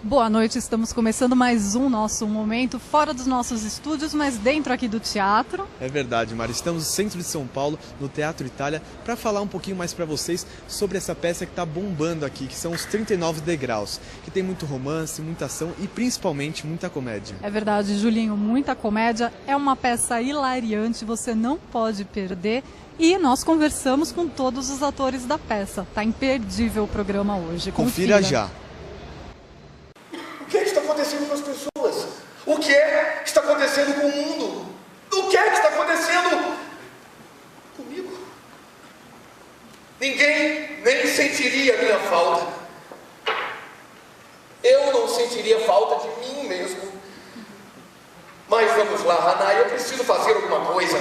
Boa noite, estamos começando mais um nosso momento fora dos nossos estúdios, mas dentro aqui do teatro. É verdade, Mari. Estamos no centro de São Paulo, no Teatro Itália, para falar um pouquinho mais para vocês sobre essa peça que está bombando aqui, que são os 39 degraus, que tem muito romance, muita ação e principalmente muita comédia. É verdade, Julinho, muita comédia. É uma peça hilariante, você não pode perder. E nós conversamos com todos os atores da peça. Tá imperdível o programa hoje. Confira já. O que está acontecendo com as pessoas? O que está acontecendo com o mundo? O que está acontecendo comigo? Ninguém nem sentiria a minha falta. Eu não sentiria falta de mim mesmo. Mas vamos lá, Hanai, eu preciso fazer alguma coisa.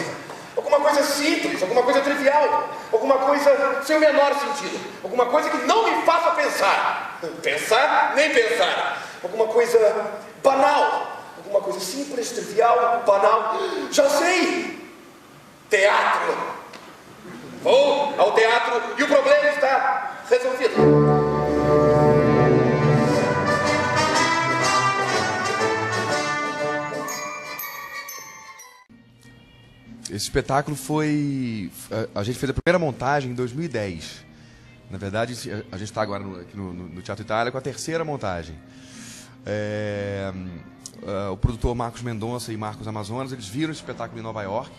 Alguma coisa simples, alguma coisa trivial, alguma coisa sem o menor sentido, alguma coisa que não me faça pensar. Pensar, nem pensar. Alguma coisa banal, alguma coisa simples, trivial, banal. Já sei! Teatro. Vou ao teatro e o problema está resolvido. Esse espetáculo foi... A gente fez a primeira montagem em 2010. Na verdade, a gente está agora aqui no Teatro Itália com a terceira montagem. O produtor Marcos Mendonça e Marcos Amazonas, eles viram esse espetáculo em Nova York,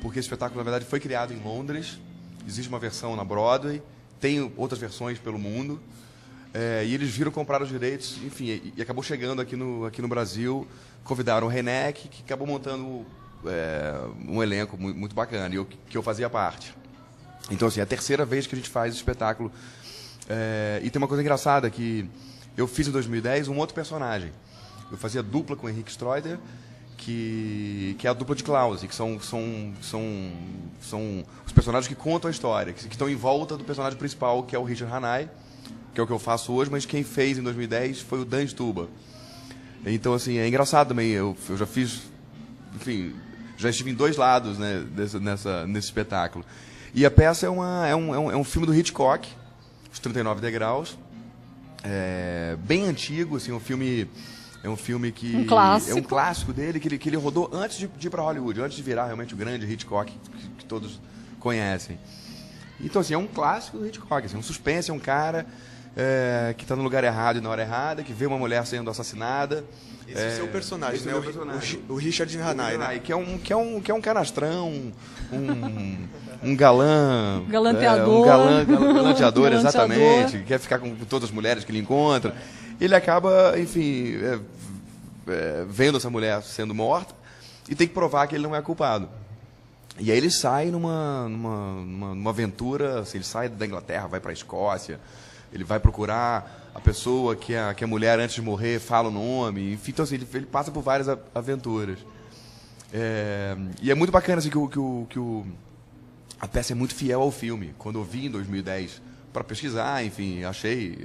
porque esse espetáculo, na verdade, foi criado em Londres. Existe uma versão na Broadway, tem outras versões pelo mundo. E eles viram comprar os direitos, enfim, e acabou chegando aqui no Brasil. Convidaram o René, que acabou montando... um elenco muito bacana, que eu fazia parte. Então, assim, é a terceira vez que a gente faz o espetáculo. E tem uma coisa engraçada, que eu fiz em 2010 um outro personagem. Eu fazia dupla com o Henrique Streuter, que é a dupla de Klaus, que são os personagens que contam a história, que estão em volta do personagem principal, que é o Richard Hanai, que é o que eu faço hoje, mas quem fez em 2010 foi o Dan Stuba. Então, assim, é engraçado também, eu já fiz... Enfim, já estive em dois lados, né, nesse espetáculo. E a peça é um filme do Hitchcock, Os 39 Degraus. Bem antigo, assim, é um filme que... Um clássico. É um clássico dele, que ele rodou antes de ir para Hollywood, antes de virar realmente o grande Hitchcock que todos conhecem. Então, assim, é um clássico do Hitchcock, assim, um suspense, é um cara que está no lugar errado e na hora errada, que vê uma mulher sendo assassinada. Esse é o seu personagem, né? O Richard Hanai, né? Que é um canastrão, um galã... Galanteador. Galanteador, exatamente. Que quer ficar com todas as mulheres que ele encontra. Ele acaba, enfim, vendo essa mulher sendo morta e tem que provar que ele não é culpado. E aí ele sai numa aventura, assim, ele sai da Inglaterra, vai para a Escócia, ele vai procurar a pessoa que a mulher, antes de morrer, fala o nome. Enfim, então, assim, ele passa por várias aventuras. E é muito bacana assim, a peça é muito fiel ao filme. Quando eu vi em 2010 para pesquisar, enfim, achei...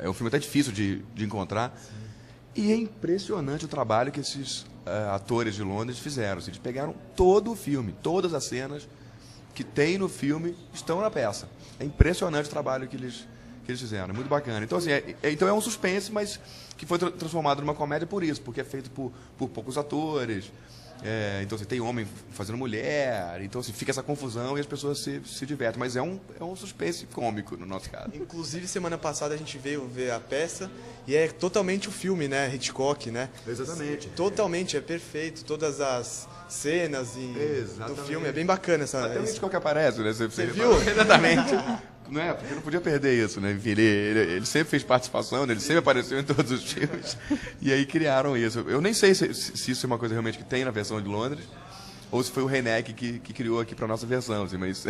É um filme até difícil de encontrar. Sim. E é impressionante o trabalho que esses atores de Londres fizeram. Assim, eles pegaram todo o filme, todas as cenas que tem no filme estão na peça. É impressionante o trabalho que eles fizeram, é muito bacana. Então, assim, então é um suspense, mas que foi transformado numa comédia por isso, porque é feito por poucos atores. Então, assim, tem homem fazendo mulher, então, assim, fica essa confusão e as pessoas se divertem. Mas é um suspense cômico, no nosso caso. Inclusive, semana passada a gente veio ver a peça e é totalmente o filme, né? Hitchcock, né? Exatamente. Totalmente, é perfeito. Todas as cenas do filme, é bem bacana essa... Até o Hitchcock aparece, né? Você viu? Exatamente. Não é? Porque não podia perder isso, né? Enfim, ele sempre fez participação, né? Ele sempre apareceu em todos os filmes. E aí criaram isso. Eu nem sei se isso é uma coisa realmente que tem na versão de Londres, ou se foi o René que criou aqui para nossa versão, assim, mas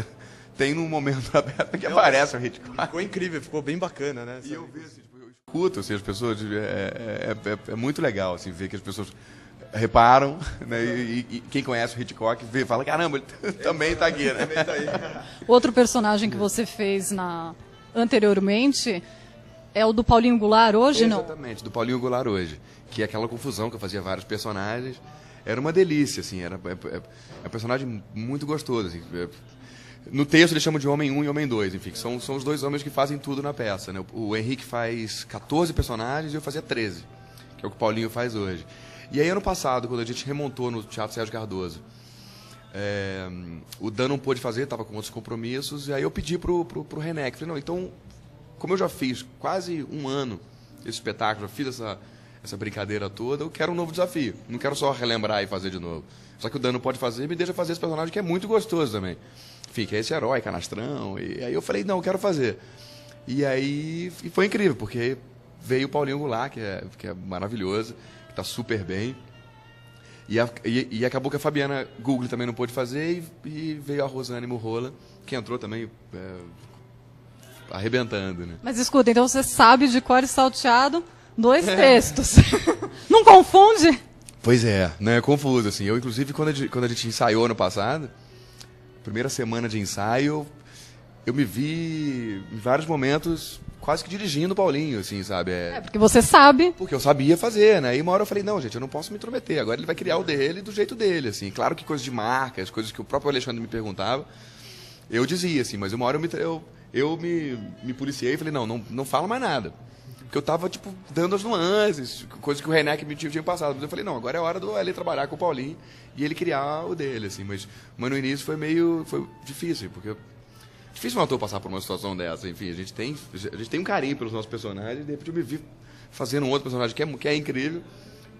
tem num momento aberto que aparece o Hitchcock. Ficou incrível, ficou bem bacana, né? E eu vejo, assim, eu escuto assim, as pessoas, é muito legal assim, ver que as pessoas reparam, né? E quem conhece o Hitchcock vê, fala, caramba, ele também está aqui, né? Outro personagem que você fez anteriormente é o do Paulinho Goulart hoje, não? Exatamente, do Paulinho Goulart hoje, que é aquela confusão que eu fazia vários personagens. Era uma delícia, assim, é um personagem muito gostoso, assim. No texto eles chamam de Homem 1 e Homem 2, enfim, são os dois homens que fazem tudo na peça, né? O Henrique faz 14 personagens e eu fazia 13, que é o que o Paulinho faz hoje. E aí, ano passado, quando a gente remontou no Teatro Sérgio Cardoso, o Dan não pôde fazer, estava com outros compromissos, e aí eu pedi pro René, que falei, não, então, como eu já fiz quase um ano esse espetáculo, já fiz essa brincadeira toda, eu quero um novo desafio, não quero só relembrar e fazer de novo. Só que o Dan não pode fazer, me deixa fazer esse personagem que é muito gostoso também. Enfim, que é esse herói, canastrão. E aí eu falei, não, eu quero fazer. E aí foi incrível, porque veio o Paulinho Goulart, que é maravilhoso, que está super bem. E acabou que a Fabiana Google também não pôde fazer, e veio a Rosane Murrola, que entrou também arrebentando, né? Mas escuta, então você sabe de cor e salteado 2 textos. Não confunde? Pois é, né? É confuso, assim. Eu, inclusive, quando a gente ensaiou ano passado, primeira semana de ensaio, eu me vi em vários momentos quase que dirigindo o Paulinho, assim, sabe? Porque você sabe. Porque eu sabia fazer, né? E uma hora eu falei, não, gente, eu não posso me intrometer. Agora ele vai criar o dele do jeito dele, assim. Claro que coisas de marca, as coisas que o próprio Alexandre me perguntava, eu dizia, assim. Mas uma hora eu me policiei e falei, não fala mais nada. Porque eu tava, tipo, dando as nuances, coisas que o René que me tinha passado. Mas eu falei, não, agora é hora do Ali trabalhar com o Paulinho e ele criar o dele, assim. Mas no início foi difícil, porque... Difícil um ator passar por uma situação dessa, enfim, a gente tem um carinho pelos nossos personagens, e de repente eu me vi fazendo um outro personagem que é incrível,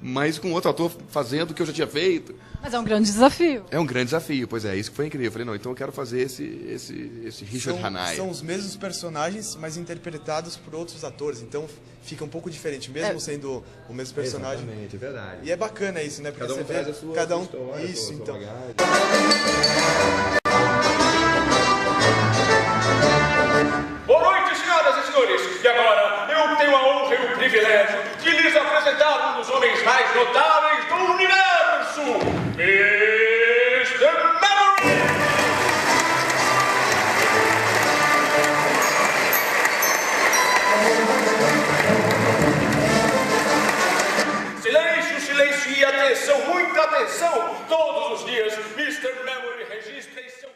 mas com outro ator fazendo o que eu já tinha feito. Mas é um grande desafio. É um grande desafio, pois é, isso que foi incrível. Eu falei, não, então eu quero fazer esse Richard Hanaya. São os mesmos personagens, mas interpretados por outros atores, então fica um pouco diferente, mesmo sendo o mesmo personagem. Exatamente, é verdade. E é bacana isso, né? Porque cada um você traz vê a sua cada um história, isso, a sua então. bagagem. Boa noite, senhoras e senhores. E agora, eu tenho a honra e o privilégio de lhes apresentar um dos homens mais notáveis do universo, Mr. Memory! Silêncio, silêncio e atenção, muita atenção! Todos os dias, Mr. Memory registra em seu...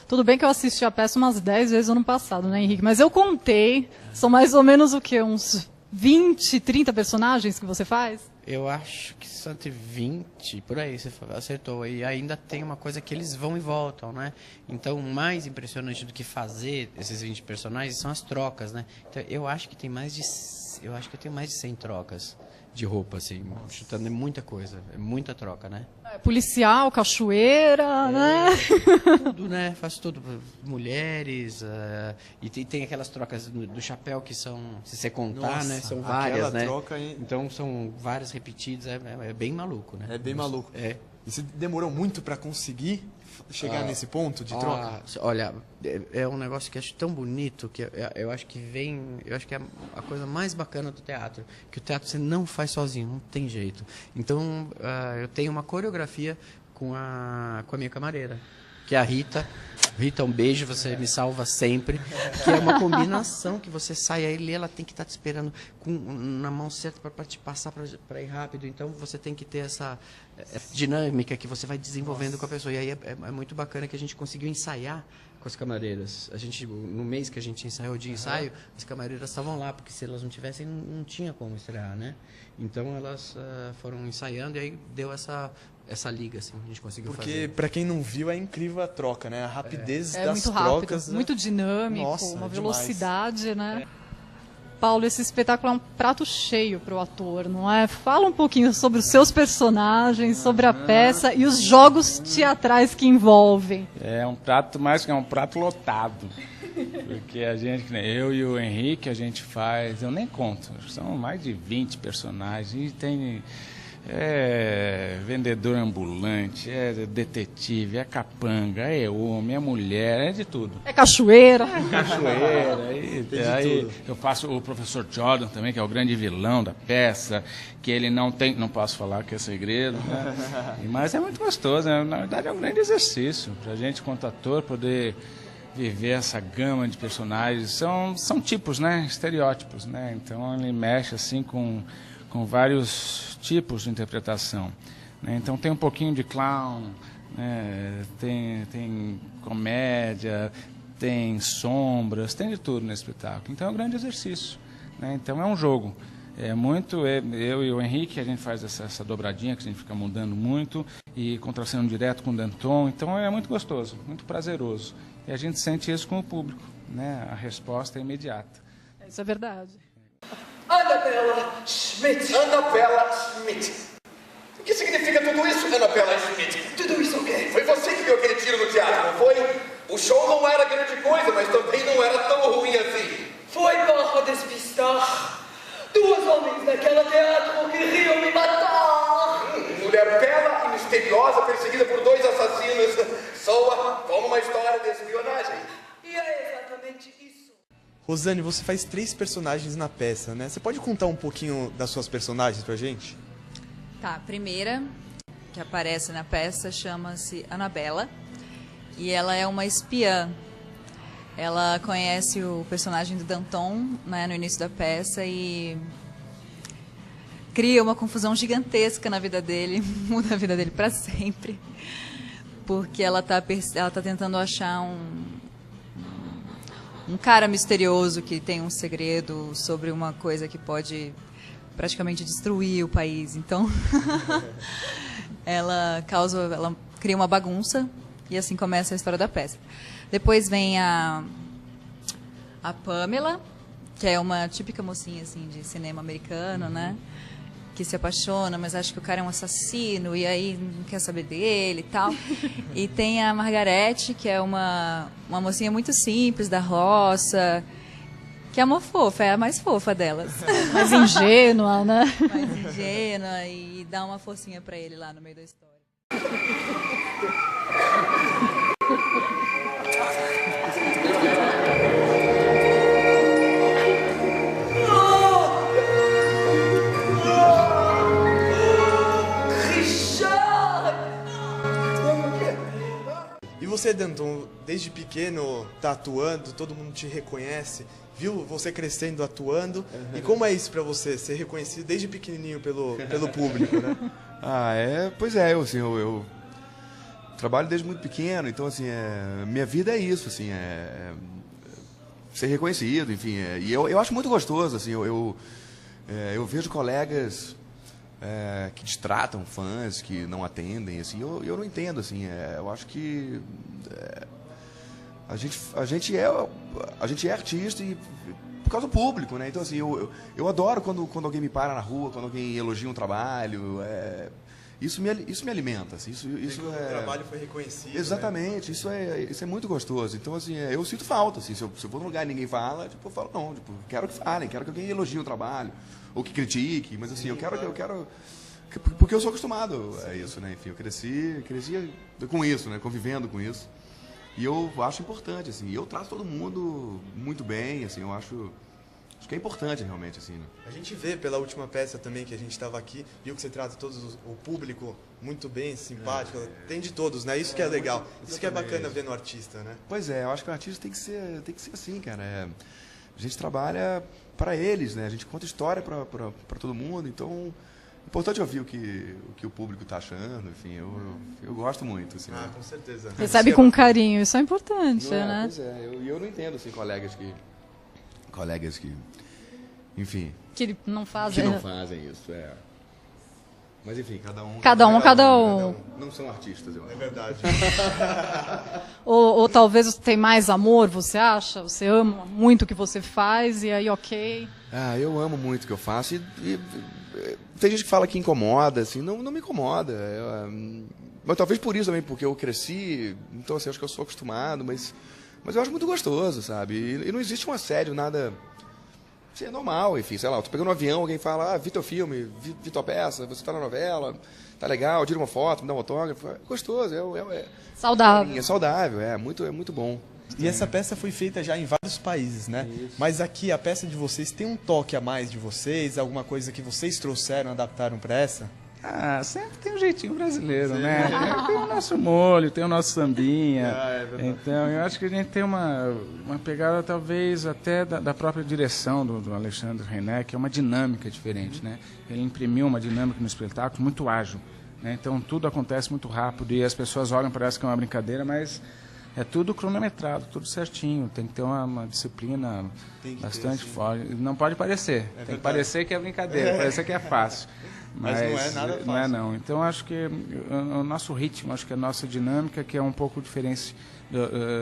Tudo bem que eu assisti a peça umas 10 vezes ano passado, né, Henrique? Mas eu contei, são mais ou menos o quê? Uns 20, 30 personagens que você faz? Eu acho que são entre 20, por aí, você acertou. E ainda tem uma coisa que eles vão e voltam, né? Então, o mais impressionante do que fazer esses 20 personagens são as trocas, né? Então, eu acho que tem eu acho que eu tenho mais de 100 trocas de roupa, assim, chutando, é muita coisa, é muita troca, né? Policial, cachoeira, né? Tudo, né? Faço tudo. Mulheres, e tem aquelas trocas do chapéu que são, se você contar, Nossa, né? São várias, né? Troca, então são várias repetidas, é bem maluco, né? É bem maluco. É. E você demorou muito para conseguir chegar nesse ponto de troca? Olha, é um negócio que eu acho tão bonito, que eu acho que é a coisa mais bacana do teatro, que o teatro você não faz sozinho, não tem jeito. Então, eu tenho uma coreografia com a minha camareira, que é a Rita. Rita, um beijo, você me salva sempre. Que é uma combinação que você sai aí, ela tem que estar te esperando na mão certa para te passar para ir rápido. Então você tem que ter essa dinâmica que você vai desenvolvendo com a pessoa. E aí é muito bacana que a gente conseguiu ensaiar com as camareiras. No mês que a gente ensaiou de ensaio, as camareiras estavam lá, porque se elas não tivessem, não tinha como estrear, né? Então elas foram ensaiando e aí deu essa liga, assim, a gente conseguiu fazer. Porque, pra quem não viu, é incrível a troca, né? A rapidez das muito rápido, trocas. Né? muito dinâmico, Nossa, uma demais. velocidade, né? Paulo, esse espetáculo é um prato cheio para o ator, não é? Fala um pouquinho sobre os seus personagens, sobre a peça e os jogos teatrais que envolvem. É um prato mais que é um prato lotado. Porque a gente, eu e o Henrique, a gente faz, eu nem conto, são mais de 20 personagens e tem... vendedor ambulante, é detetive, é capanga, é homem, é mulher, é de tudo. É cachoeira. Cachoeira, aí eu faço o professor Jordan também, que é o grande vilão da peça, que ele não posso falar que é segredo, né? Mas é muito gostoso, né? Na verdade é um grande exercício para a gente, quanto ator, poder viver essa gama de personagens. São tipos, né? Estereótipos, né? Então ele mexe assim com vários tipos de interpretação, né? Então tem um pouquinho de clown, né? Tem comédia, tem sombras, tem de tudo nesse espetáculo. Então é um grande exercício, né? Então é um jogo. Eu e o Henrique, a gente faz essa dobradinha que a gente fica mudando muito e contracenando direto com o Danton. Então é muito gostoso, muito prazeroso. E a gente sente isso com o público, né? A resposta é imediata. Isso é verdade. Annabella Schmidt. Annabella Schmidt. O que significa tudo isso, Annabella Schmidt? Tudo isso o quê? Foi você que deu aquele tiro no teatro, não foi? O show não era grande coisa, mas também não era tão ruim assim. Foi para despistar. Duas homens daquela teatro queriam me matar. Mulher bela e misteriosa, perseguida por dois assassinos. Soa como uma história de espionagem. E é exatamente isso. Rosane, você faz 3 personagens na peça, né? Você pode contar um pouquinho das suas personagens pra gente? Tá, a primeira que aparece na peça chama-se Annabella e ela é uma espiã. Ela conhece o personagem do Danton, né, no início da peça e cria uma confusão gigantesca na vida dele, muda a vida dele para sempre, porque ela tá tentando achar um cara misterioso que tem um segredo sobre uma coisa que pode praticamente destruir o país. Então, ela cria uma bagunça e assim começa a história da peça. Depois vem a Pamela, que é uma típica mocinha assim de cinema americano, né? Que se apaixona, mas acha que o cara é um assassino e aí não quer saber dele e tal. E tem a Margarete, que é uma mocinha muito simples da roça, que é uma fofa, é a mais fofa delas. Mais ingênua, né? Mais ingênua e dá uma forcinha pra ele lá no meio da história. E você, Danton, desde pequeno tá atuando, todo mundo te reconhece, viu você crescendo, atuando. E como é isso pra você, ser reconhecido desde pequenininho pelo público, né? Pois é, eu trabalho desde muito pequeno, então assim, minha vida é isso, assim, ser reconhecido, enfim, e eu acho muito gostoso, assim, eu vejo colegas que destratam fãs, que não atendem, assim, eu não entendo, assim, eu acho que a gente é artista e por causa do público, né? Então assim, eu adoro quando alguém me para na rua, quando alguém elogia um trabalho, isso me alimenta, assim, O trabalho foi reconhecido. Exatamente, né? Isso é muito gostoso. Então, assim, eu sinto falta, assim, se eu vou num lugar e ninguém fala, tipo, eu falo, não, tipo, quero que falem, quero que alguém elogie o trabalho, ou que critique, mas assim, eu quero porque eu sou acostumado a isso, né? Enfim, eu cresci com isso, né? Convivendo com isso. E eu acho importante, assim, eu trato todo mundo muito bem, assim, eu acho que é importante realmente, assim, né? A gente vê pela última peça também que a gente estava aqui, viu que você trata o público muito bem, simpático, tem de todos, né? Isso que é legal, isso que é bacana ver no artista, né? Pois é, eu acho que o artista tem que ser assim, cara. A gente trabalha para eles, né? A gente conta história para todo mundo, então é importante ouvir o que o público está achando, enfim, eu gosto muito, assim. Ah, com certeza. Recebe com carinho, isso é importante, né? Pois é, eu não entendo, assim, colegas que, enfim... Que não fazem. Que não fazem isso, Mas, enfim, cada um. Não são artistas, eu acho. É verdade. ou talvez você tem mais amor, você acha? Você ama muito o que você faz e aí, ok. Eu amo muito o que eu faço e tem gente que fala que incomoda, assim, não me incomoda. Mas talvez por isso também, porque eu cresci, então, assim, acho que eu sou acostumado, mas eu acho muito gostoso, sabe? E não existe um assédio, nada... Assim, é normal, enfim, sei lá, eu tô pegando um avião, alguém fala, vi teu filme, vi tua peça, você tá na novela, tá legal, tira uma foto, me dá um autógrafo, é gostoso, saudável. É saudável, é muito bom. E essa peça foi feita já em vários países, né? Isso. Mas aqui a peça de vocês tem um toque a mais de vocês, alguma coisa que vocês trouxeram, adaptaram para essa? Sempre tem um jeitinho brasileiro, né? Tem o nosso molho, tem o nosso sambinha. Então, eu acho que a gente tem uma pegada, talvez, até da própria direção do Alexandre René, que é uma dinâmica diferente, né? Ele imprimiu uma dinâmica no espetáculo muito ágil, né? Então tudo acontece muito rápido e as pessoas olham, parece que é uma brincadeira, mas é tudo cronometrado, tudo certinho. Tem que ter uma disciplina bastante forte. Não pode parecer. Tem que parecer que é brincadeira, parecer que é fácil. Mas não é nada fácil. Não é não. Então acho que o nosso ritmo, acho que a nossa dinâmica que é um pouco diferente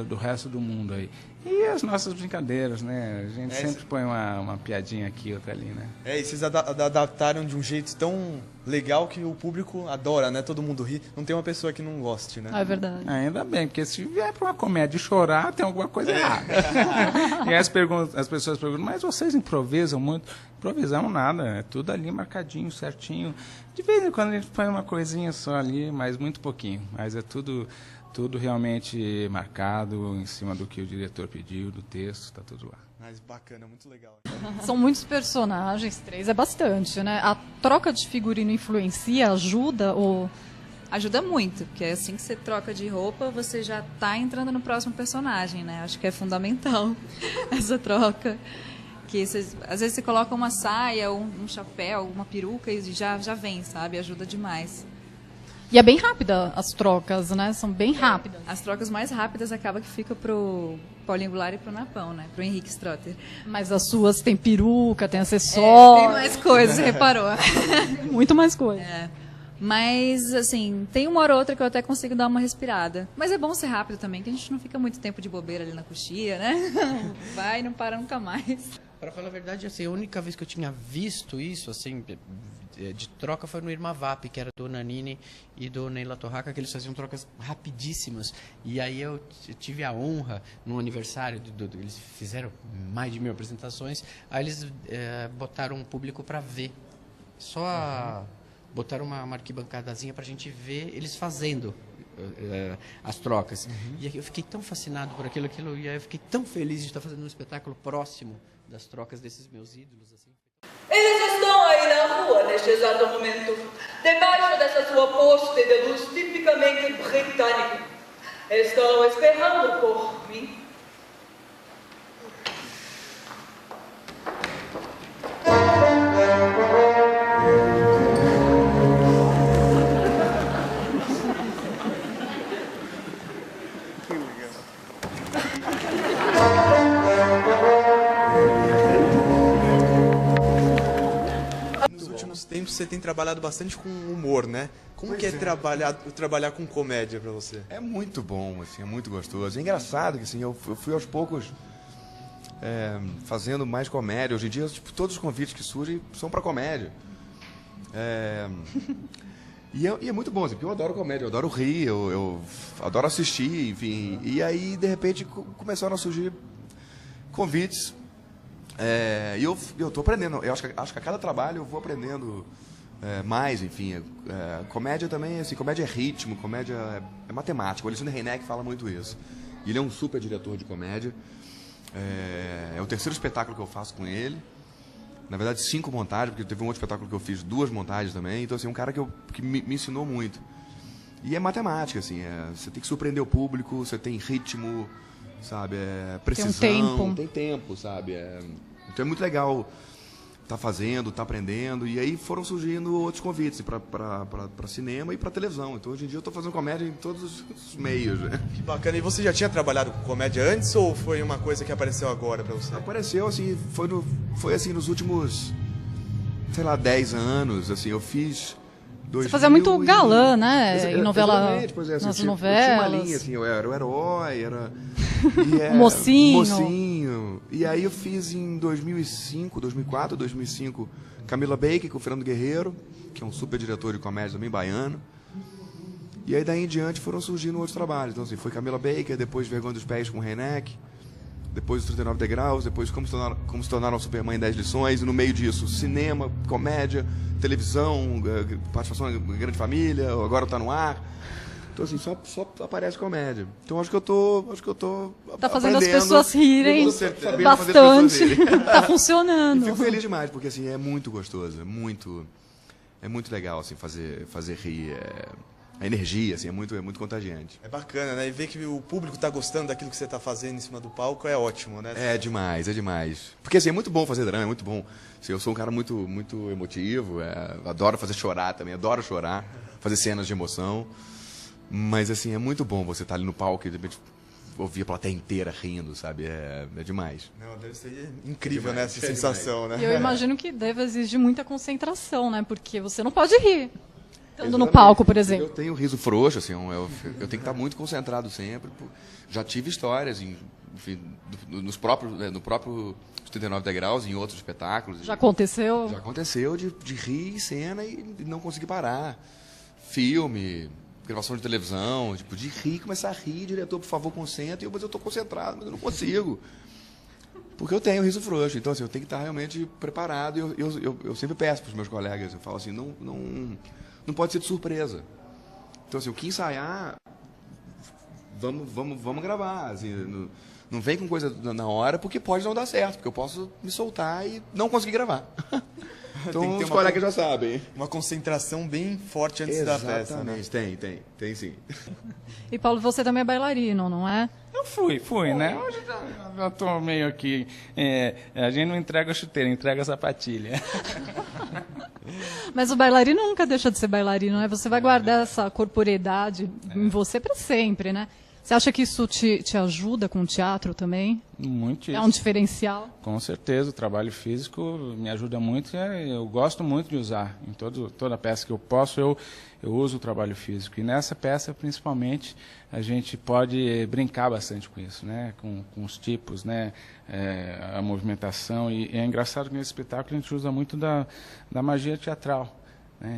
do resto do mundo aí. E as nossas brincadeiras, né? A gente sempre põe uma piadinha aqui, outra ali, né? E vocês adaptaram de um jeito tão legal que o público adora, né? Todo mundo ri. Não tem uma pessoa que não goste, né? É verdade. Ainda bem, porque se vier para uma comédia e chorar, tem alguma coisa errada. E as pessoas perguntam, mas vocês improvisam muito? Improvisamos nada, é tudo ali marcadinho, certinho. De vez em quando a gente põe uma coisinha só ali, mas muito pouquinho. Mas é tudo realmente marcado em cima do que o diretor pediu, do texto, está tudo lá. Mas bacana, muito legal. São muitos personagens, 3 é bastante, né? A troca de figurino influencia, ajuda ou... Ajuda muito, porque assim que você troca de roupa, você já está entrando no próximo personagem, né? Acho que é fundamental essa troca. Que às vezes você coloca uma saia, um chapéu, uma peruca e já vem, sabe? Ajuda demais. E é bem rápida as trocas, né? São bem rápidas. As trocas mais rápidas acaba que fica pro Paulinho Goulart e pro Napão, né? Pro Henrique Strotter. Mas as suas tem peruca, tem acessório. Tem mais coisas, você reparou. Muito mais coisa. Mas, assim, tem uma hora ou outra que eu até consigo dar uma respirada. Mas é bom ser rápido também, que a gente não fica muito tempo de bobeira ali na coxia, né? Vai e não para nunca mais. Para falar a verdade, assim, a única vez que eu tinha visto isso, assim, de troca foi no Irma Vap, que era do Nanini e do Neila Torraca, que eles faziam trocas rapidíssimas. E aí eu tive a honra, no aniversário, eles fizeram mais de 1000 apresentações, aí eles botaram um público para ver. Botaram uma arquibancadazinha para a gente ver eles fazendo as trocas. E aí eu fiquei tão fascinado por aquilo, e aí eu fiquei tão feliz de estar fazendo um espetáculo próximo das trocas desses meus ídolos, assim. Eles estão aí na rua neste exato momento, debaixo dessa sua poste de luz tipicamente britânico. Estão esperando por mim. Tempos você tem trabalhado bastante com humor, né? Como que é trabalhar com comédia pra você? É muito bom, assim, é muito gostoso. É engraçado que assim, eu fui aos poucos fazendo mais comédia. Hoje em dia, tipo, todos os convites que surgem são pra comédia. E é muito bom, assim, porque eu adoro comédia, eu adoro rir, eu adoro assistir, enfim. E aí, de repente, começaram a surgir convites. E eu tô aprendendo. Eu acho que a cada trabalho eu vou aprendendo mais, enfim. Comédia também, assim, comédia é ritmo, comédia é matemática. O Alexandre Reineck fala muito isso. Ele é um super diretor de comédia. É o terceiro espetáculo que eu faço com ele. Na verdade, 5 montagens, porque teve um outro espetáculo que eu fiz 2 montagens também. Então, assim, um cara que me ensinou muito. E é matemática, assim. Você tem que surpreender o público, você tem ritmo, sabe? Precisão. Tem tempo, sabe? Então é muito legal tá fazendo, tá aprendendo. E aí foram surgindo outros convites para cinema e para televisão. Então hoje em dia eu tô fazendo comédia em todos os meios, né? Que bacana. E você já tinha trabalhado com comédia antes ou foi uma coisa que apareceu agora para você? Apareceu, assim, foi assim nos últimos, sei lá, 10 anos, assim, eu fiz... Você fazia muito galã, né? Em novela, pois assim, nas eu novelas. tinha uma linha, assim, eu era o herói, mocinho. E aí eu fiz em 2004, 2005, Camila Baker com o Fernando Guerreiro, que é um super diretor de comédia também, baiano. E aí daí em diante foram surgindo outros trabalhos. Então, assim, foi Camila Baker, depois Vergonha dos Pés com o Reineck, depois os 39 Degraus, depois Como se tornar um Superman em 10 lições, e no meio disso, cinema, comédia, televisão, participação em Grande Família, agora tá no ar. Então, assim, só aparece comédia. Então, acho que eu tô tá fazendo as pessoas rirem bastante. Tá funcionando. E fico feliz demais, porque, assim, é muito gostoso, é muito legal, assim, fazer rir. a energia, assim, é muito contagiante. É bacana, né? E ver que o público está gostando daquilo que você está fazendo em cima do palco é ótimo, né? É demais, é demais. Porque assim, é muito bom fazer drama, é muito bom. Assim, eu sou um cara muito emotivo, adoro fazer chorar também, adoro chorar, fazer cenas de emoção. Mas assim, é muito bom você estar ali no palco e de repente ouvir a plateia inteira rindo, sabe? É demais. Não, deve ser incrível, né? Essa É sensação, né? E eu imagino que deve exigir muita concentração, né? Porque você não pode rir. Estando no Exatamente. palco, por exemplo. Eu tenho riso frouxo, assim, eu tenho que estar muito concentrado sempre. Já tive histórias, enfim, no próprio 39 Degraus, em outros espetáculos. Já aconteceu? Já aconteceu de rir em cena e não conseguir parar. Filme, gravação de televisão, tipo, de rir, começar a rir, diretor, por favor, concentre, mas eu estou concentrado, mas eu não consigo. Porque eu tenho riso frouxo, então assim, eu tenho que estar realmente preparado. Eu sempre peço para os meus colegas, eu falo assim, não pode ser de surpresa. Então, assim, o que ensaiar, vamos gravar. Assim, não vem com coisa na hora, porque pode não dar certo, porque eu posso me soltar e não conseguir gravar. Então, os colegas já sabem. Uma concentração bem forte antes da peça, né? Tem sim. E Paulo, você também é bailarino, não é? Eu fui, né? Hoje já tô meio aqui. A gente não entrega chuteira, entrega sapatilha. Mas o bailarino nunca deixa de ser bailarino, né? Você vai guardar essa corporeidade em você para sempre, né? Você acha que isso te ajuda com o teatro também? Muito É um diferencial? Com certeza, o trabalho físico me ajuda muito e eu gosto muito de usar. Em toda peça que eu posso, eu uso o trabalho físico. E nessa peça, principalmente, a gente pode brincar bastante com isso, né? Com os tipos, né? A movimentação. E é engraçado que nesse espetáculo a gente usa muito da magia teatral.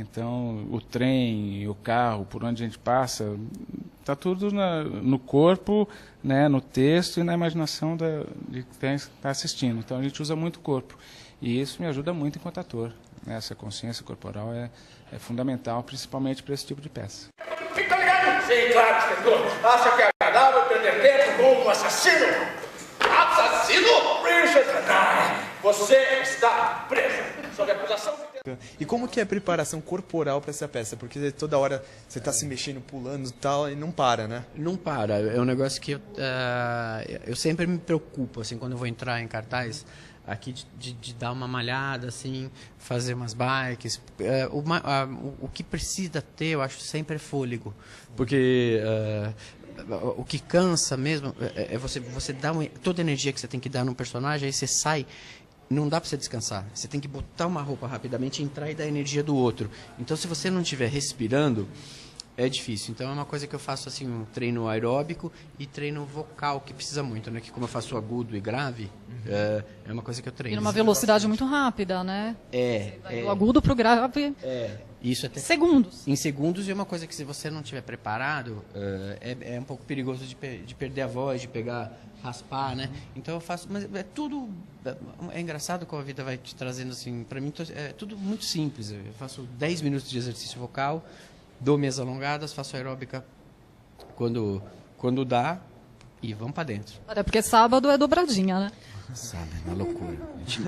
Então, o trem, o carro, por onde a gente passa, está tudo no corpo, né, no texto e na imaginação de quem está assistindo. Então, a gente usa muito o corpo. E isso me ajuda muito enquanto ator. Essa consciência corporal é fundamental, principalmente para esse tipo de peça. Fica ligado? Sim, claro, inspetor. Acha que é agradável perder tempo com um assassino? Assassino? Richard Hanai, você está preso sob acusação de... E como que é a preparação corporal para essa peça? Porque toda hora você está se mexendo, pulando e tal, e não para, né? Não para. É um negócio que eu sempre me preocupo, assim, quando eu vou entrar em cartaz, aqui de dar uma malhada, assim, fazer umas bikes. O que precisa ter, eu acho, sempre é fôlego. Porque o que cansa mesmo é você dar toda a energia que você tem que dar num personagem, aí você sai. Não dá para você descansar. Você tem que botar uma roupa rapidamente, entrar e dar energia do outro. Então, se você não estiver respirando, é difícil. Então, é uma coisa que eu faço, assim, um treino aeróbico e treino vocal, que precisa muito, né? Que como eu faço agudo e grave, é uma coisa que eu treino. E numa velocidade muito rápida, né? Do agudo pro grave. Isso até segundos. Em segundos, e é uma coisa que se você não estiver preparado, é um pouco perigoso de perder a voz, de raspar, né? Então eu faço, mas é tudo, é engraçado como a vida vai te trazendo assim, para mim é tudo muito simples. Eu faço 10 minutos de exercício vocal, dou minhas alongadas, faço aeróbica quando dá e vamos para dentro. Até porque sábado é dobradinha, né? Sabe, é uma loucura.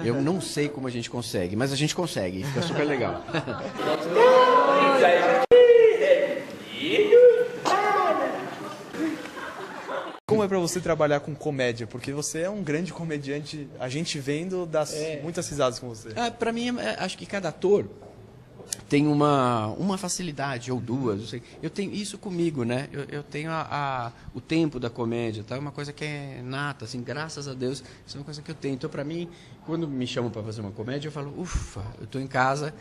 Eu não sei como a gente consegue, mas a gente consegue, fica super legal. Como é para você trabalhar com comédia? Porque você é um grande comediante, a gente vendo dá muitas risadas com você. Para mim, acho que cada ator tem uma facilidade, ou duas, não sei. Eu tenho isso comigo, né? Eu tenho o tempo da comédia, tá? É uma coisa que é nata, assim, graças a Deus, isso é uma coisa que eu tenho. Então, para mim, quando me chamam para fazer uma comédia, eu falo, ufa, eu estou em casa,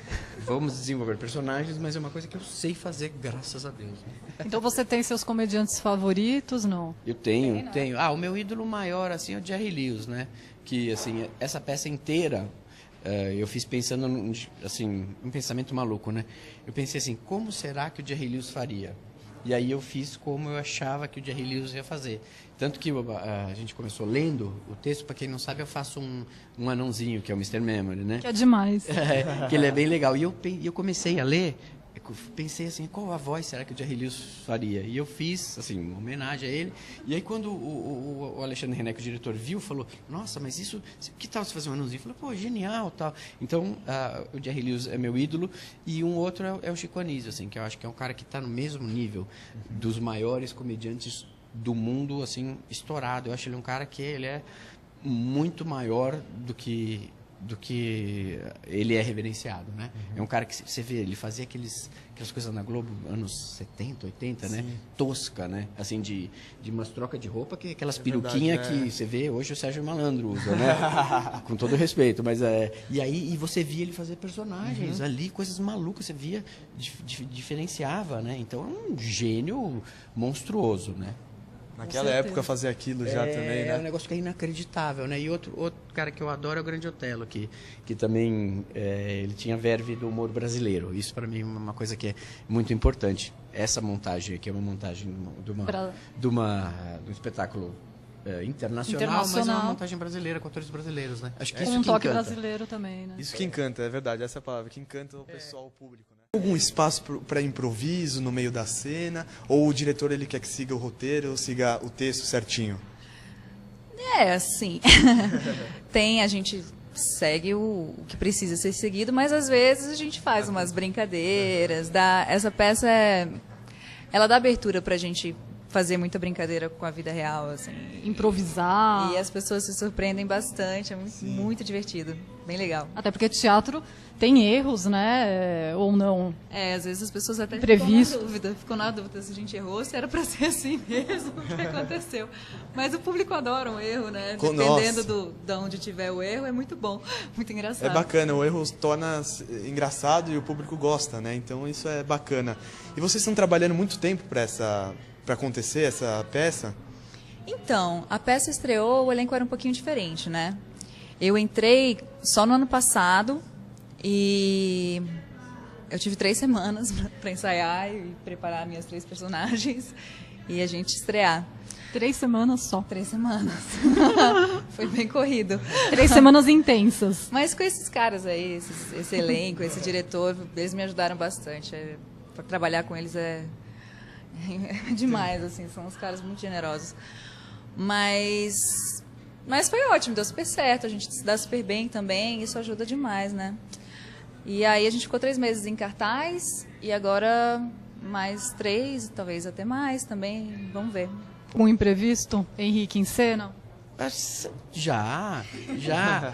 vamos desenvolver personagens, mas é uma coisa que eu sei fazer, graças a Deus. Então você tem seus comediantes favoritos, não? Eu tenho. O meu ídolo maior, assim, é o Jerry Lewis, né? Que, assim, essa peça inteira... eu fiz pensando, assim, um pensamento maluco, né? Eu pensei assim, como será que o Jerry Lewis faria? E aí eu fiz como eu achava que o Jerry Lewis ia fazer. Tanto que a gente começou lendo o texto, para quem não sabe, eu faço um anãozinho, que é o Mr. Memory, né? Que é demais. Que ele é bem legal. E eu comecei a ler pensei assim, qual a voz será que o Jerry Lewis faria? E eu fiz, assim, uma homenagem a ele. E aí quando o Alexandre René, o diretor, viu, falou, nossa, mas isso, que tal se fazer um anúncio? Eu falei, pô, genial, tal. Então, o Jerry Lewis é meu ídolo. E um outro é o Chico Anísio, assim, que eu acho que é um cara que está no mesmo nível dos maiores comediantes do mundo, assim, estourado. Eu acho ele um cara que ele é muito maior do que ele é reverenciado, né? É um cara que você vê, ele fazia aquelas coisas na Globo, anos 70, 80, né? Tosca, né? Assim, de umas trocas de roupa, aquelas peruquinhas que você vê hoje o Sérgio Malandro usa, né? Com todo respeito, mas e você via ele fazer personagens ali, coisas malucas, você via, diferenciava, né? Então é um gênio monstruoso, né? Naquela época fazer aquilo já também, né? É um negócio que é inacreditável, né? E outro cara que eu adoro é o Grande Otelo, que também ele tinha verve do humor brasileiro. Isso para mim é uma coisa que é muito importante. Essa montagem aqui é uma montagem de um espetáculo internacional, mas é uma montagem brasileira com atores brasileiros, né? Acho que isso um que toque encanta. brasileiro também, né? Isso que encanta, é verdade, essa é a palavra, que encanta o pessoal, o público, né? Algum espaço para improviso no meio da cena? Ou o diretor ele quer que siga o roteiro, siga o texto certinho? Assim. A gente segue o que precisa ser seguido, mas às vezes a gente faz umas brincadeiras. Essa peça ela dá abertura pra gente fazer muita brincadeira com a vida real, assim. Improvisar. E as pessoas se surpreendem bastante, é muito divertido, bem legal. Até porque teatro tem erros, né? Ou não. Às vezes as pessoas até ficam na dúvida se a gente errou, se era pra ser assim mesmo, o que aconteceu. Mas o público adora um erro, né? Dependendo de onde tiver o erro, é muito bom, muito engraçado. É bacana, o erro torna engraçado e o público gosta, né? Então isso é bacana. E vocês estão trabalhando muito tempo para acontecer essa peça? Então, a peça estreou, o elenco era um pouquinho diferente, né? Eu entrei só no ano passado e eu tive 3 semanas para ensaiar e preparar minhas 3 personagens e a gente estrear. 3 semanas só. 3 semanas. Foi bem corrido. 3 semanas intensas. Mas com esses caras aí, esse elenco, esse diretor, eles me ajudaram bastante. Para trabalhar com eles é demais, assim, são uns caras muito generosos. Mas foi ótimo, deu super certo, a gente se dá super bem também, isso ajuda demais, né? E aí a gente ficou 3 meses em cartaz e agora mais 3, talvez até mais também, vamos ver. Com imprevisto, Henrique em cena? Já.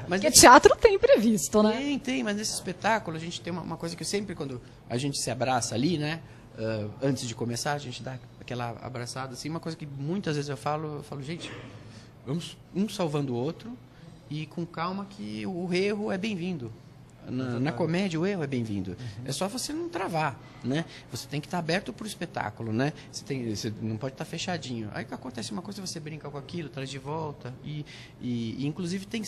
Mas porque teatro tem imprevisto, né? Tem, mas nesse espetáculo a gente tem uma coisa que sempre quando a gente se abraça ali, né? Antes de começar, a gente dá aquela abraçada, assim, uma coisa que muitas vezes eu falo, gente, vamos um salvando o outro e com calma que o erro é bem-vindo. Na comédia, o erro é bem-vindo. É só você não travar, né? Você tem que estar aberto para o espetáculo, né? Você não pode estar fechadinho. Aí que acontece uma coisa, você brinca com aquilo, traz de volta. E inclusive, tem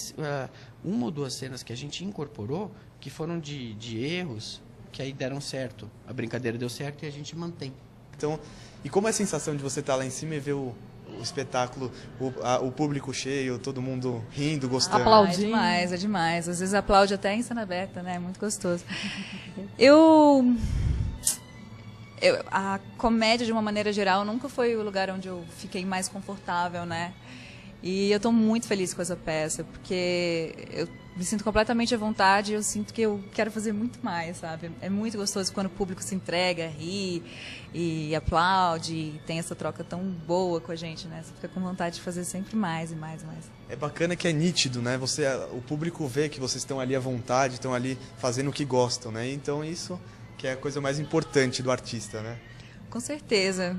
1 ou 2 cenas que a gente incorporou que foram de erros que aí deram certo. A brincadeira deu certo e a gente mantém. Então, e como é a sensação de você estar lá em cima e ver o espetáculo, o público cheio, todo mundo rindo, gostando? Aplaudindo. É demais. Às vezes aplaude até em cena aberta, né? É muito gostoso. A comédia, de uma maneira geral, nunca foi o lugar onde eu fiquei mais confortável, né? E eu estou muito feliz com essa peça, porque eu me sinto completamente à vontade e eu sinto que eu quero fazer muito mais, sabe? É muito gostoso quando o público se entrega, ri e aplaude e tem essa troca tão boa com a gente, né? Você fica com vontade de fazer sempre mais e mais e mais. É bacana que é nítido, né? O público vê que vocês estão ali à vontade, estão ali fazendo o que gostam, né? Então isso que é a coisa mais importante do artista, né? Com certeza.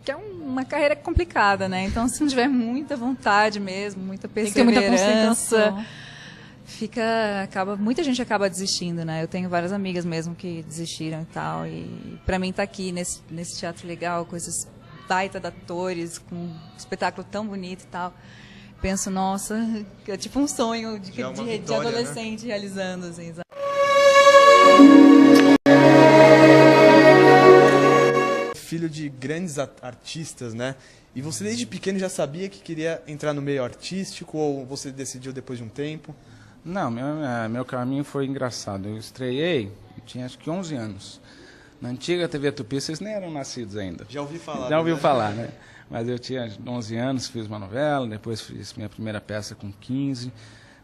Que é uma carreira complicada, né? Então, se não tiver muita vontade mesmo, muita perseverança, tem que ter muita concentração. Muita gente acaba desistindo, né? Eu tenho várias amigas mesmo que desistiram e tal. E pra mim estar aqui nesse teatro legal, com esses baita de atores, com um espetáculo tão bonito e tal, penso, nossa, é tipo um sonho de adolescente, né? Realizando, assim, sabe? Filho de grandes artistas, né? E você desde pequeno já sabia que queria entrar no meio artístico ou você decidiu depois de um tempo? Não, meu caminho foi engraçado. Eu estreiei, eu tinha acho que 11 anos, Na antiga TV Tupi, vocês nem eram nascidos ainda. Já ouvi falar. Já ouviu falar, né? Mas eu tinha 11 anos, fiz uma novela, depois fiz minha primeira peça com 15.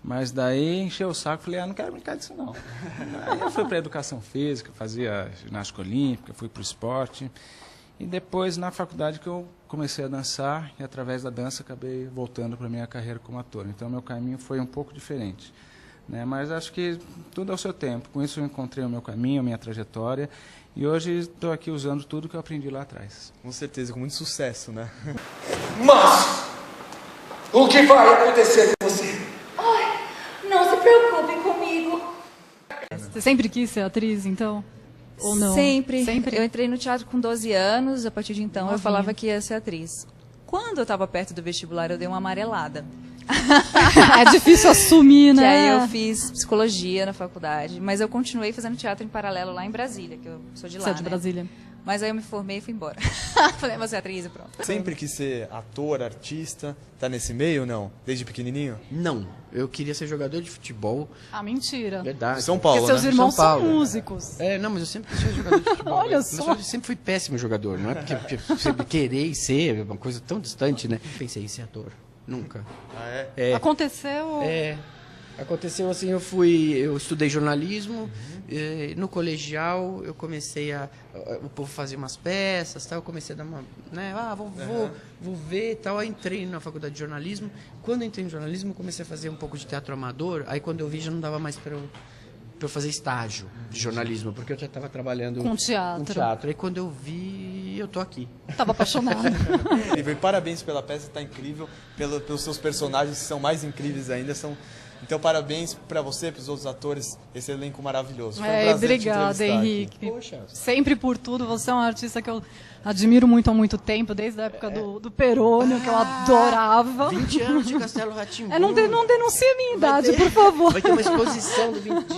Mas daí encheu o saco, falei, não quero brincar disso não. Aí eu fui para educação física, fazia ginástica olímpica, fui para o esporte. E depois, na faculdade, que eu comecei a dançar, e através da dança acabei voltando para a minha carreira como ator. Então, meu caminho foi um pouco diferente, né? Mas acho que tudo ao seu tempo. Com isso, eu encontrei o meu caminho, a minha trajetória, e hoje estou aqui usando tudo que eu aprendi lá atrás. Com certeza, com muito sucesso, né? Mas, o que vai acontecer com você? Ai, não se preocupe comigo. Você sempre quis ser atriz, então? Ou não? Sempre. Eu entrei no teatro com 12 anos, a partir de então eu falava que ia ser atriz. Quando eu estava perto do vestibular, eu dei uma amarelada. É difícil assumir, né? Que aí eu fiz psicologia na faculdade, mas eu continuei fazendo teatro em paralelo lá em Brasília, que eu sou de lá, Você é de né? Brasília. Mas aí eu me formei e fui embora. Falei, você é atriz e pronto. Sempre quis ser ator, artista, tá nesse meio ou não? Desde pequenininho? Não, eu queria ser jogador de futebol. Ah, mentira. Verdade. São Paulo, Porque seus né? irmãos São Paulo, são né? músicos. Não, mas eu sempre quis ser jogador de futebol. Olha Mas só. eu sempre fui péssimo jogador, não é porque você querer e ser uma coisa tão distante, né? Pensei em ser ator, nunca. Ah, é? Aconteceu... Aconteceu assim, eu estudei jornalismo, no colegial eu comecei o povo fazia umas peças, tal, eu comecei a dar uma, né, vou ver, tal, aí entrei na faculdade de jornalismo. Quando eu entrei em jornalismo, eu comecei a fazer um pouco de teatro amador, aí quando eu vi já não dava mais para eu fazer estágio de jornalismo, porque eu já estava trabalhando Com teatro. Aí quando eu vi, eu tô aqui. Tava apaixonada. E parabéns pela peça, tá incrível, pelos seus personagens que são mais incríveis ainda, Então, parabéns para você, para os outros atores, esse elenco maravilhoso. Foi um prazer Obrigada, te entrevistar aqui. Henrique. Poxa. Sempre por tudo. Você é um artista que eu admiro muito há muito tempo, desde a época do Perônio, que eu adorava. 20 anos de Castelo Rá-Tim-Bum. Não denuncie a minha idade, por favor. Vai ter uma exposição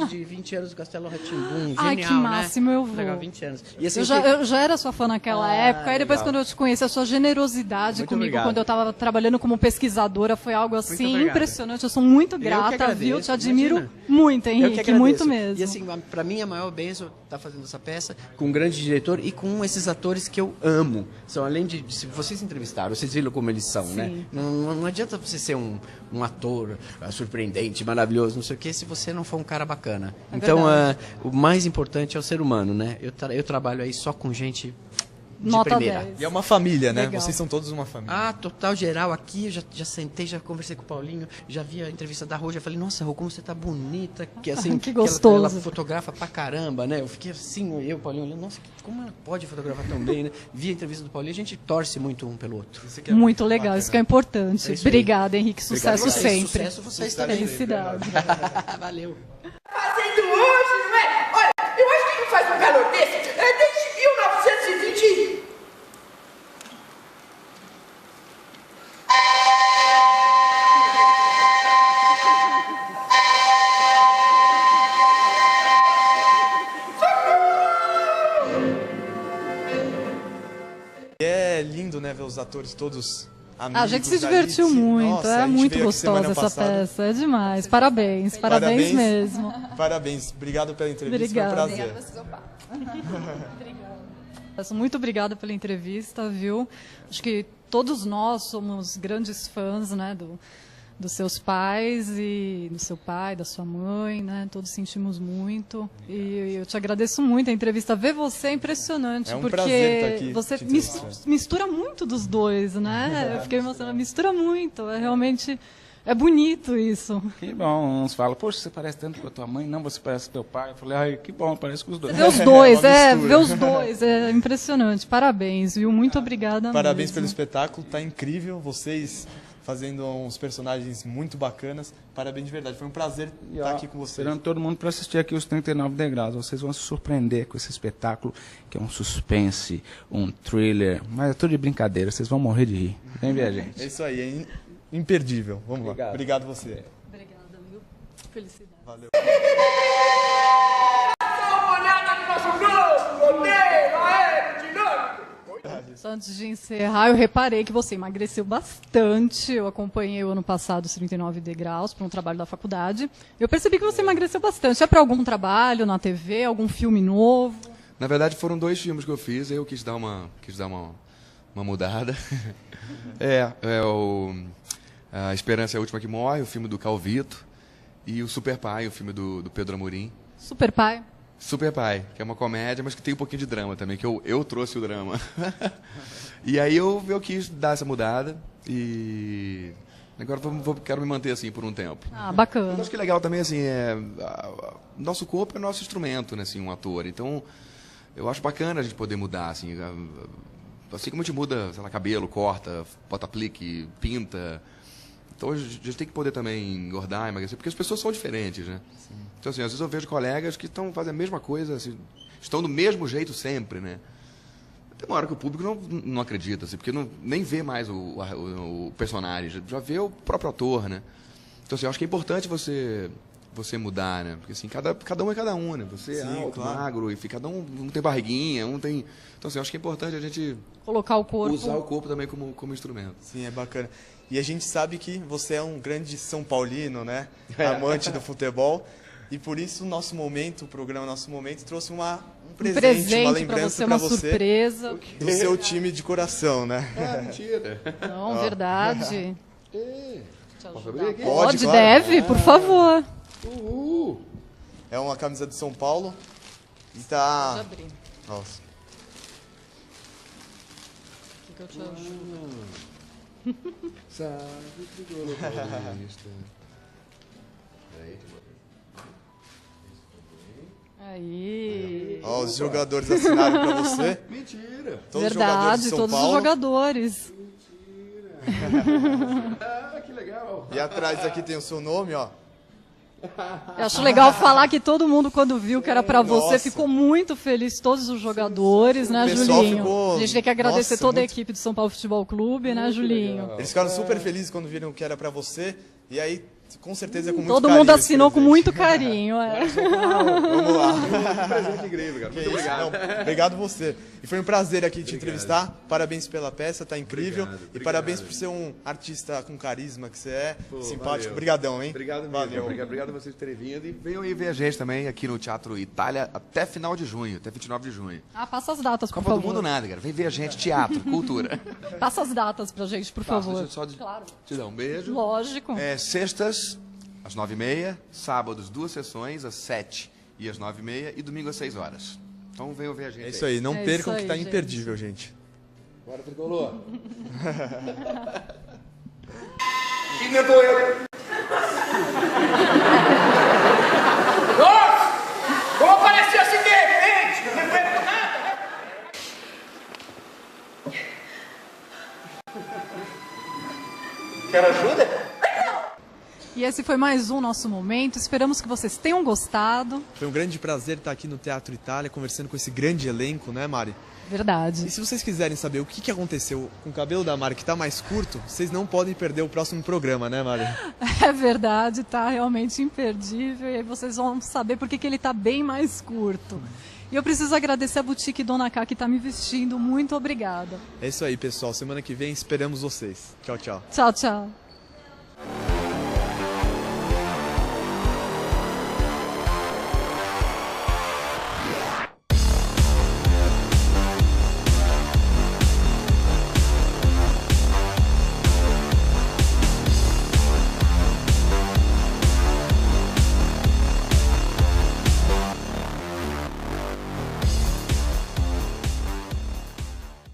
de 20 anos do Castelo Rá-Tim-Bum. Genial, Ai, que máximo, né? eu vou. Legal, 20 anos. E assim, Eu já era sua fã naquela época, aí depois legal. quando eu te conheci, a sua generosidade Muito comigo, obrigado. quando eu estava trabalhando como pesquisadora, foi algo assim obrigado. impressionante. Eu sou muito Eu que grata, agradeço, viu? Te admiro imagina. muito, Eu que Henrique, agradeço. muito mesmo. E assim, pra mim a maior bênção tá fazendo essa peça com um grande diretor e com esses atores que eu amo. São além de se vocês entrevistaram, vocês viram como eles são, né? Não adianta você ser um ator surpreendente, maravilhoso, não sei o que, se você não for um cara bacana. Então, o mais importante é o ser humano, né? Eu trabalho aí só com gente de Nota primeira. 10. E é uma família, né? Legal. Vocês são todos uma família. Total geral aqui, eu já sentei, já conversei com o Paulinho, já vi a entrevista da Rô, já falei, nossa, Rô, como você tá bonita, que assim, Que ela gostoso. fotografa pra caramba, né? Eu fiquei assim, eu e o Paulinho olhando, nossa, como ela pode fotografar tão bem, né? Vi a entrevista do Paulinho, a gente torce muito um pelo outro. Isso aqui é Muito legal, bacana. isso que é importante. É isso aí. Obrigada, Henrique. Obrigado Sucesso a vocês, sempre. Sucesso vocês também. Felicidade. Valeu. Fazendo hoje, não é? Olha, eu acho que não faz um calor desse desde 1920. É lindo, né, ver os atores todos amigos. A gente se ali. divertiu muito, Nossa, a é gente muito veio aqui semana gostosa essa passada. peça, é demais. Parabéns, parabéns mesmo. Parabéns, obrigado pela entrevista, Obrigada. foi um prazer. Muito obrigada pela entrevista, viu? Acho que todos nós somos grandes fãs, né, dos seus pais e do seu pai, da sua mãe, né? Todos sentimos muito. E eu te agradeço muito a entrevista. Ver você é impressionante, É um porque prazer estar aqui você te entrevistando. mistura muito dos dois, né? Eu fiquei emocionada, mistura muito. É realmente bonito isso. Que bom, uns falam, poxa, você parece tanto com a tua mãe, não, você parece com teu pai. Eu falei, ai, que bom, parece com os dois. Ver os dois, uma mistura. ver os dois, é impressionante. Parabéns, viu? Muito obrigada Parabéns pelo mesmo. espetáculo, tá incrível. Vocês fazendo uns personagens muito bacanas. Parabéns de verdade, foi um prazer estar aqui com vocês. Esperando todo mundo para assistir aqui os 39 degraus. Vocês vão se surpreender com esse espetáculo, que é um suspense, um thriller, mas é tudo de brincadeira, vocês vão morrer de rir. Vem ver a gente. É isso aí, é imperdível. Vamos lá. Obrigado você. Obrigada, viu? Felicidade. Valeu. Dá uma olhada no nosso novo roteiro aerodinâmico. Só antes de encerrar, eu reparei que você emagreceu bastante. Eu acompanhei o ano passado os 39 degraus para um trabalho da faculdade. Eu percebi que você emagreceu bastante. É para algum trabalho na TV, algum filme novo? Na verdade, foram 2 filmes que eu fiz, eu quis dar uma mudada. A Esperança é a Última que Morre, o filme do Calvito, e o Super Pai, o filme do Pedro Amorim. Super Pai. Super Pai, que é uma comédia, mas que tem um pouquinho de drama também, que eu trouxe o drama. E aí eu quis dar essa mudada e agora quero me manter assim por um tempo. Ah, bacana. Eu acho que legal também, assim, nosso corpo é nosso instrumento, né, assim, um ator. Então, eu acho bacana a gente poder mudar, assim como a gente muda, sei lá, cabelo, corta, bota aplique, pinta. Então, a gente tem que poder também engordar, emagrecer, porque as pessoas são diferentes, né? Sim. Então, assim, às vezes eu vejo colegas que fazem a mesma coisa, assim, estão do mesmo jeito sempre, né? Tem uma hora que o público não acredita, assim, porque nem vê mais o personagem, já vê o próprio ator, né? Então, assim, eu acho que é importante você mudar, né? Porque, assim, cada um é cada um, né? Você é alto, magro, e cada um tem barriguinha, um tem... Então, assim, eu acho que é importante a gente... Colocar o corpo. Usar o corpo também como instrumento. Sim, é bacana. E a gente sabe que você é um grande São Paulino, né? Amante do futebol. E por isso o programa Nosso Momento, trouxe um presente, uma lembrança para você, surpresa do seu time de coração, né? Mentira. Não, verdade. Posso abrir aqui? Pode, claro. Deve, por favor. Uhul. É uma camisa de São Paulo e tá... Pode abrir. Nossa. O que eu te ajudo? Sabe, tricolor paulista. Aí. Ó, os jogadores assinaram pra você. Mentira. Todos Verdade, os jogadores de São todos Paulo. os jogadores. Ah, que legal. E atrás aqui tem o seu nome, ó. Eu acho legal falar que todo mundo, quando viu que era pra você, Nossa. ficou muito feliz, todos os jogadores, né, O pessoal Julinho? ficou- A gente tem que agradecer Nossa, toda a muito- equipe do São Paulo Futebol Clube, né, Julinho? Eles ficaram super felizes quando viram que era pra você. E aí, com certeza, é com muito Todo carinho mundo esse assinou com presente. muito carinho, é. Vamos lá. Um presente incrível, cara. Que Muito isso, obrigado. não, obrigado você. E foi um prazer aqui te entrevistar. Parabéns pela peça, tá incrível. Obrigado, E parabéns por ser um artista com carisma que você é. Pô, simpático. valeu. Obrigadão, hein? Obrigado mesmo. Valeu. Obrigado a vocês por terem vindo. E venham aí ver a gente também aqui no Teatro Itália até final de junho, até 29 de junho. Ah, passa as datas, por Copa do favor. Mundo nada, cara. Vem ver a gente, teatro, cultura. Passa as datas pra gente, por favor. Deixa eu só Claro. te dar um beijo. Lógico. Sextas, às 9h30, sábados, 2 sessões, às 7h e às 9h30, e domingo às 6 horas. Então venham ver a gente. É isso aí, não É percam isso que tá aí, gente. imperdível, gente. Bora, tricolor. Inventou eu. Nossa! Como apareceu assim de repente? Não lembro nada, né? Quer ajuda? E esse foi mais um Nosso Momento. Esperamos que vocês tenham gostado. Foi um grande prazer estar aqui no Teatro Itália, conversando com esse grande elenco, né, Mari? E Verdade. se vocês quiserem saber o que aconteceu com o cabelo da Mari, que tá mais curto, vocês não podem perder o próximo programa, né, Mari? É verdade, tá realmente imperdível. E aí vocês vão saber por que ele tá bem mais curto. E eu preciso agradecer a Boutique Dona Cá que tá me vestindo. Muito obrigada. É isso aí, pessoal. Semana que vem esperamos vocês. Tchau, tchau. Tchau, tchau.